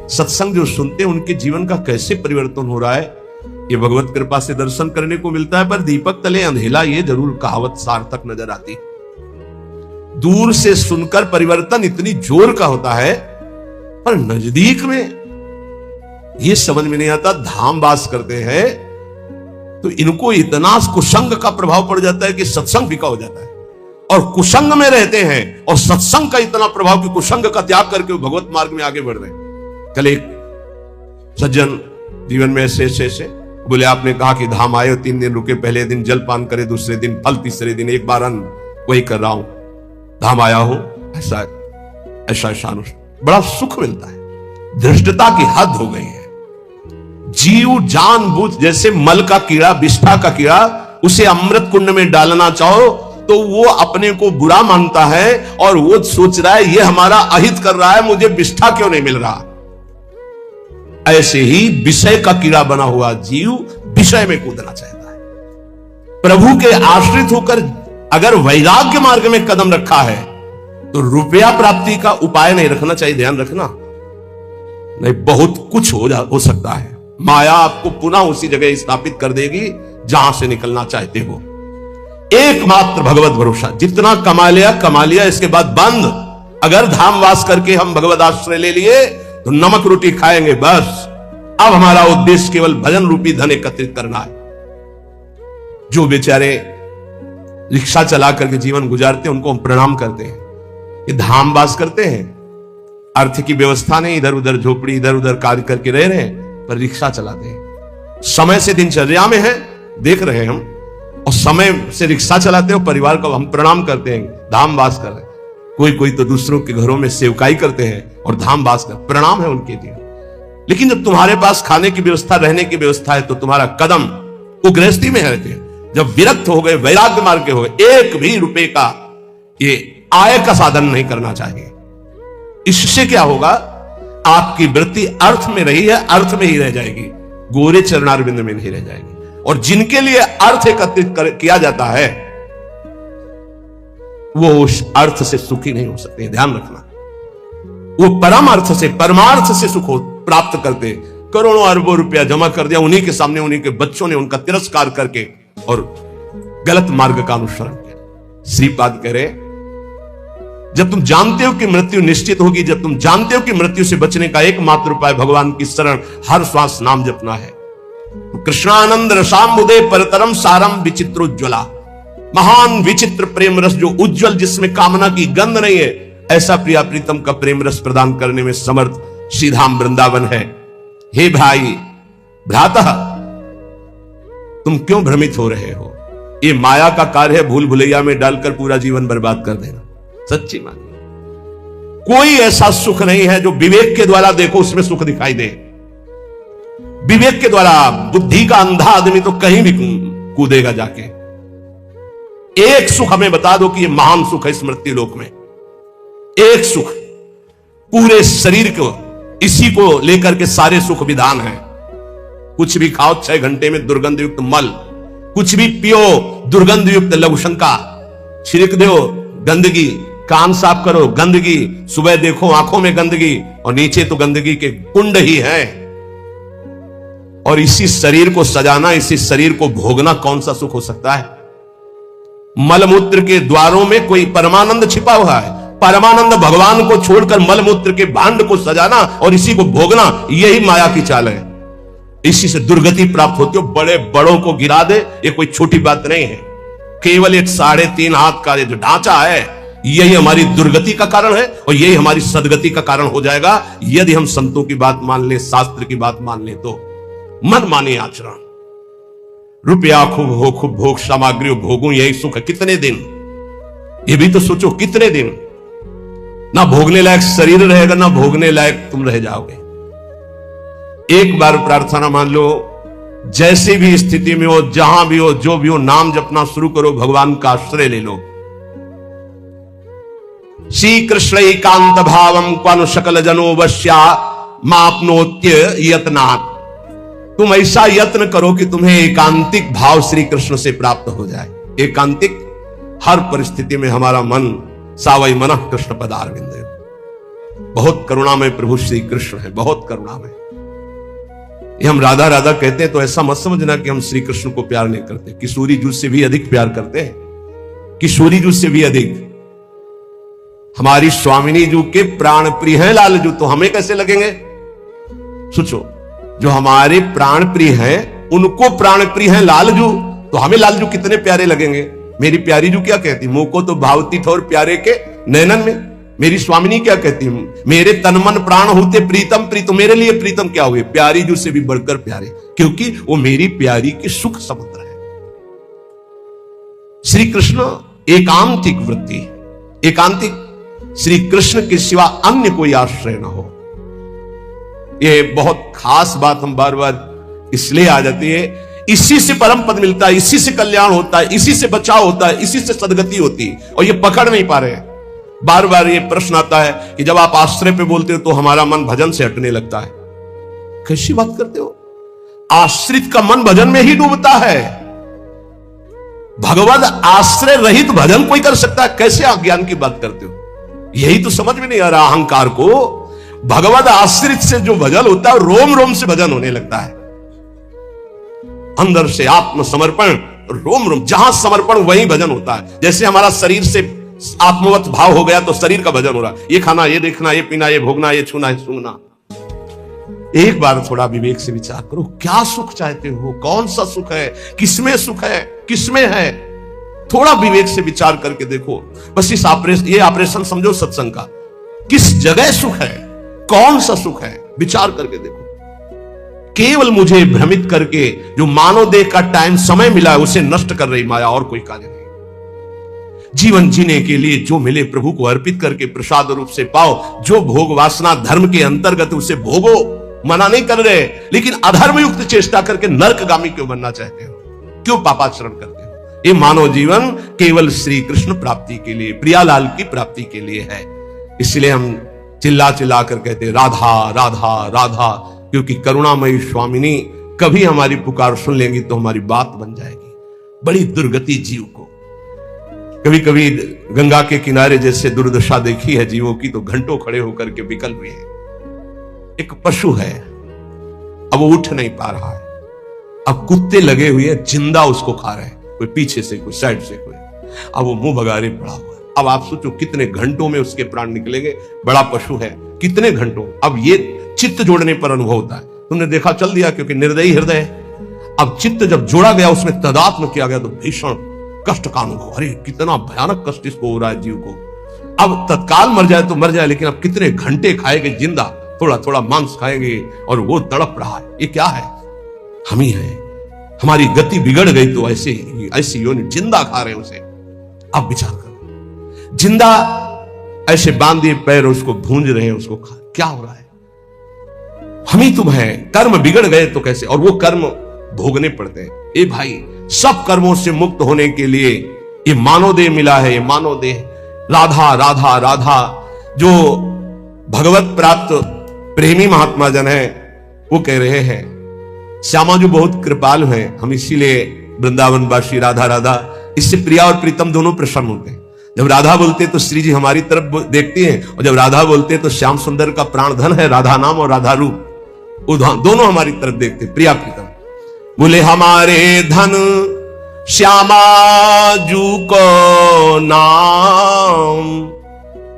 सत्संग जो सुनते हैं उनके जीवन का कैसे परिवर्तन हो रहा है, ये भगवत कृपा से दर्शन करने को मिलता है। पर दीपक तले अंधेला, ये जरूर कहावत सार्थक नजर आती। दूर से सुनकर परिवर्तन इतनी जोर का होता है, पर नजदीक में ये समझ में नहीं आता। धाम वास करते हैं तो इनको इतना कुसंग का प्रभाव पड़ जाता है कि सत्संग फीका हो जाता है, और कुसंग में रहते हैं और सत्संग का इतना प्रभाव कि कुसंग का त्याग करके वो भगवत मार्ग में आगे बढ़ रहे हैं। कल एक सज्जन जीवन में ऐसे बोले, आपने कहा कि धाम आए, 3 दिन रुके, पहले दिन जलपान करे, दूसरे दिन फल, तीसरे दिन एक बार अन्न, वही कर रहा हूं, धाम आया हूं, ऐसा बड़ा सुख मिलता है। धृष्टता की हद हो गई है। जीव जानबूझ, जैसे मल का कीड़ा, विष्ठा का कीड़ा, उसे अमृत कुंड में डालना चाहो तो वो अपने को बुरा मानता है और वो सोच रहा है ये हमारा अहित कर रहा है, मुझे विष्ठा क्यों नहीं मिल रहा। ऐसे ही विषय का कीड़ा बना हुआ जीव विषय में कूदना चाहता है। प्रभु के आश्रित होकर अगर वैराग्य मार्ग में कदम रखा है तो रुपया प्राप्ति का उपाय नहीं रखना चाहिए, ध्यान रखना। नहीं, बहुत कुछ हो सकता है। माया आपको पुनः उसी जगह स्थापित कर देगी जहां से निकलना चाहते हो। एकमात्र भगवत भरोसा, जितना कमा लिया, इसके बाद बंद। अगर धाम वास करके हम भगवत आश्रय ले लिए तो नमक रोटी खाएंगे बस। अब हमारा उद्देश्य केवल भजन रूपी धन एकत्रित करना है। जो बेचारे रिक्शा चला करके जीवन गुजारते हैं उनको हम प्रणाम करते हैं। ये धाम वास करते हैं, अर्थ की व्यवस्था नहीं, इधर उधर झोपड़ी, इधर उधर कार्य करके रह रहे हैं, पर रिक्शा चलाते हैं। समय से दिनचर्या में है, देख रहे हैं हम, और समय से रिक्शा चलाते हैं, परिवार को हम प्रणाम करते हैं, धाम वास कर रहे हैं। कोई तो दूसरों के घरों में सेवकाई करते हैं और धाम वास कर, प्रणाम है उनके लिए। लेकिन जब तुम्हारे पास खाने की व्यवस्था, रहने की व्यवस्था है, तो तुम्हारा कदम वो गृहस्थी में रहते हैं। जब विरक्त हो गए, वैराग्य मार्ग के हो गए, एक भी रुपए का ये आय का साधन नहीं करना चाहिए। इससे क्या होगा, आपकी वृत्ति अर्थ में रही है, अर्थ में ही रह जाएगी, गोरे चरणारविंद में नहीं रह जाएगी। और जिनके लिए अर्थ एकत्रित किया जाता है वो उस अर्थ से सुखी नहीं हो सकते, ध्यान रखना। वो परम अर्थ से, परमार्थ से सुख प्राप्त करते। करोड़ों अरबों रुपया जमा कर दिया, उन्हीं के सामने उन्हीं के बच्चों ने उनका तिरस्कार करके और गलत मार्ग का अनुसरण किया। श्रीपाद कह रहे, जब तुम जानते हो कि मृत्यु निश्चित होगी, जब तुम जानते हो कि मृत्यु से बचने का एकमात्र उपाय भगवान की शरण, हर श्वास नाम जपना है, कृष्णानंद रसाम्बुदे परतरम सारम विचित्रोज्ज्वला। महान विचित्र प्रेम रस जो उज्जवल, जिसमें कामना की गंध नहीं है, ऐसा प्रिया प्रीतम का प्रेम रस प्रदान करने में समर्थ श्रीधाम वृंदावन है। हे भाई भ्रातः, तुम क्यों भ्रमित हो रहे हो? ये माया का कार्य है, भूल भुलैया में डालकर पूरा जीवन बर्बाद कर देना। सच्ची मानिए, कोई ऐसा सुख नहीं है जो विवेक के द्वारा देखो उसमें सुख दिखाई दे। विवेक के द्वारा, बुद्धि का अंधा आदमी तो कहीं भी कूदेगा जाके। एक सुख हमें बता दो कि ये महान सुख है स्मृति लोक में। एक सुख, पूरे शरीर को, इसी को लेकर के सारे सुख विधान है। कुछ भी खाओ 6 घंटे में दुर्गंध युक्त मल, कुछ भी पियो दुर्गंध युक्त लघुशंका, छिड़क दो गंदगी, कान साफ करो गंदगी, सुबह देखो आंखों में गंदगी, और नीचे तो गंदगी के कुंड ही है। और इसी शरीर को सजाना, इसी शरीर को भोगना कौन सा सुख हो सकता है? मलमूत्र के द्वारों में कोई परमानंद छिपा हुआ है। परमानंद भगवान को छोड़कर मलमूत्र के भांड को सजाना और इसी को भोगना, यही माया की चाल है। इसी से दुर्गति प्राप्त होती हो। बड़े बड़ों को गिरा दे, ये कोई छोटी बात नहीं है। केवल एक 3.5 हाथ का जो ढांचा है, यही हमारी दुर्गति का कारण है और यही हमारी सदगति का कारण हो जाएगा, यदि हम संतों की बात मान ले, शास्त्र की बात मान ले। तो मन माने आचरण, रुपया खूब हो, खूब भोग सामग्री भोगूं, यही सुख है। कितने दिन, ये भी तो सोचो, कितने दिन ना भोगने लायक शरीर रहेगा, ना भोगने लायक तुम रह जाओगे। एक बार प्रार्थना मान लो, जैसी भी स्थिति में हो, जहां भी हो, जो भी हो, नाम जपना शुरू करो, भगवान का आश्रय ले लो। श्री कृष्ण एकांत भावम क्वानु सकल जनो वश्या मापनोत्य यत्नात्। तुम ऐसा यत्न करो कि तुम्हें एकांतिक भाव श्री कृष्ण से प्राप्त हो जाए। एकांतिक, हर परिस्थिति में हमारा मन सावई मनः कृष्ण पदारविंद। बहुत करुणामय प्रभु श्री कृष्ण है, बहुत करुणामय। ये हम राधा राधा कहते हैं तो ऐसा मत समझना कि हम श्री कृष्ण को प्यार नहीं करते। किशोरी जूस से भी अधिक प्यार करते हैं, किशोरी जूस से भी अधिक। हमारी स्वामिनी जू के प्राण प्रिय हैं लाल जू, तो हमें कैसे लगेंगे? सोचो, जो हमारे प्राण प्रिय हैं उनको प्राण प्रिय हैं लाल जू, तो हमें लाल जू कितने प्यारे लगेंगे। मेरी प्यारी जू क्या कहती, मुंह को तो भावती ठोर प्यारे के नैनन में। मेरी स्वामिनी क्या कहती, मेरे तन मन प्राण होते प्रीतम प्रीतम। मेरे लिए प्रीतम क्या हुए? प्यारी जू से भी बढ़कर प्यारे, क्योंकि वो मेरी प्यारी की सुख समुद्र है। श्री कृष्ण एकांतिक वृत्ति, एकांतिक, श्री कृष्ण के सिवा अन्य कोई आश्रय ना हो। ये बहुत खास बात हम बार बार इसलिए आ जाती है, इसी से परम पद मिलता है, इसी से कल्याण होता है, इसी से बचाव होता है, इसी से सदगति होती है, और ये पकड़ नहीं पा रहे हैं। बार बार ये प्रश्न आता है कि जब आप आश्रय पे बोलते हो तो हमारा मन भजन से हटने लगता है। कैसी बात करते हो? आश्रित का मन भजन में ही डूबता है। भगवद आश्रय रहित भजन कोई कर सकता है? कैसे आप ज्ञान की बात करते हो? यही तो समझ में नहीं आ रहा अहंकार को। भगवद आश्रित से जो भजन होता है रोम रोम से भजन होने लगता है, अंदर से आत्मसमर्पण, रोम रोम, जहां समर्पण वहीं भजन होता है। जैसे हमारा शरीर से आत्मवत भाव हो गया तो शरीर का भजन हो रहा है। ये खाना, ये देखना, ये पीना, ये भोगना, ये छूना, ये सूंघना। एक बार थोड़ा विवेक से विचार करो, क्या सुख चाहते हो? कौन सा सुख है? किसमें सुख है? किसमें है? थोड़ा विवेक से विचार करके देखो। बस इस ये ऑपरेशन समझो सत्संग का। किस जगह सुख है? कौन सा सुख है? विचार करके देखो। केवल मुझे भ्रमित करके जो मानव देह का टाइम समय मिला है उसे नष्ट कर रही माया, और कोई कार्य नहीं। जीवन जीने के लिए जो मिले प्रभु को अर्पित करके प्रसाद रूप से पाओ। जो भोग वासना धर्म के अंतर्गत उसे भोगो, मना नहीं कर रहे, लेकिन अधर्म युक्त चेष्टा करके नरकगामी क्यों बनना चाहते हो? क्यों पापाचरण करते हो? ये मानव जीवन केवल श्री कृष्ण प्राप्ति के लिए, प्रियालाल की प्राप्ति के लिए है। इसलिए हम चिल्ला चिल्ला कर कहते राधा राधा राधा, क्योंकि करुणामयी स्वामिनी कभी हमारी पुकार सुन लेंगी तो हमारी बात बन जाएगी। बड़ी दुर्गति जीव को। कभी कभी गंगा के किनारे जैसे दुर्दशा देखी है जीवों की, तो घंटों खड़े होकर के विकल हुए हैं। एक पशु है, अब वो उठ नहीं पा रहा है, अब कुत्ते लगे हुए हैं, जिंदा उसको खा रहे हैं, कोई पीछे से, कोई साइड से, कोई, अब वो मुंह भगारे पड़ा हुआ है। अब आप सोचो कितने घंटों में उसके प्राण निकलेंगे। बड़ा पशु है, कितने घंटों। अब ये चित्त जोड़ने पर अनुभव होता है। तुमने देखा, चल दिया, क्योंकि निर्दयी हृदय है। अब चित्त जब जोड़ा गया, उसमें तदात्म किया गया, तो भीषण कष्ट का अनुभव। अरे कितना भयानक कष्ट इसको हो रहा है जीव को। अब तत्काल मर जाए तो मर जाए, लेकिन अब कितने घंटे खाएंगे जिंदा, थोड़ा थोड़ा मांस खाएंगे, और वो तड़प रहा है। ये क्या है? हम ही है। हमारी गति बिगड़ गई तो ऐसी योनि जिंदा खा रहे हैं उसे। अब विचार करो, जिंदा ऐसे बांधे पैर उसको भूंज रहे हैं, उसको खा, क्या हो रहा है? हम ही तुम है। कर्म बिगड़ गए तो कैसे? और वो कर्म भोगने पड़ते हैं। ए भाई, सब कर्मों से मुक्त होने के लिए ये मानव देह मिला है। ये मानव देह राधा राधा राधा, जो भगवत प्राप्त प्रेमी महात्मा जन है वो कह रहे हैं। श्यामा जो बहुत कृपालु हैं, हम इसीलिए वृंदावनवासी राधा राधा, इससे प्रिया और प्रीतम दोनों प्रसन्न होते हैं। जब राधा बोलते तो श्री जी हमारी तरफ देखती हैं, और जब राधा बोलते तो श्याम सुंदर का प्राण धन है राधा नाम और राधा रूप, वो दोनों हमारी तरफ देखते, प्रिया प्रीतम। बोले हमारे धन श्यामा जू को नाम,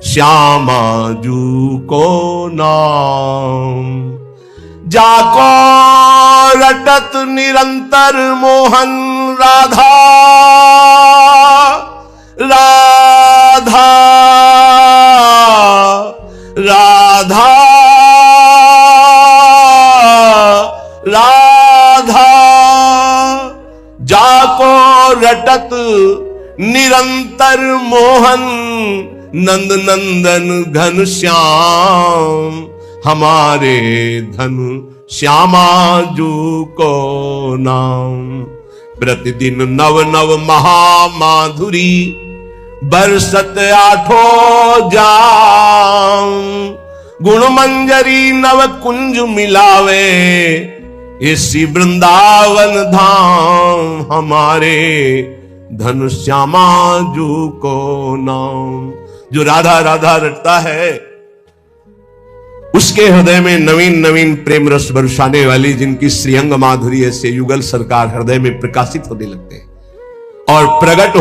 श्यामा जू को नाम, जाको रटत निरंतर मोहन राधा राधा राधा राधा, जाको रटत निरंतर मोहन नंद नंदन घन श्याम, हमारे धन श्यामा जू को नाम। प्रतिदिन नव नव महामाधुरी बरसत आठों जाम, गुण मंजरी नव कुंज मिलावे, इसी वृंदावन धाम, हमारे धन श्यामा जू को नाम। जो राधा राधा रटता है उसके हृदय में नवीन नवीन प्रेम रस बरसाने वाली, जिनकी श्रीअंग माधुरी ऐसे युगल सरकार हृदय में प्रकाशित होने लगते हैं और प्रकट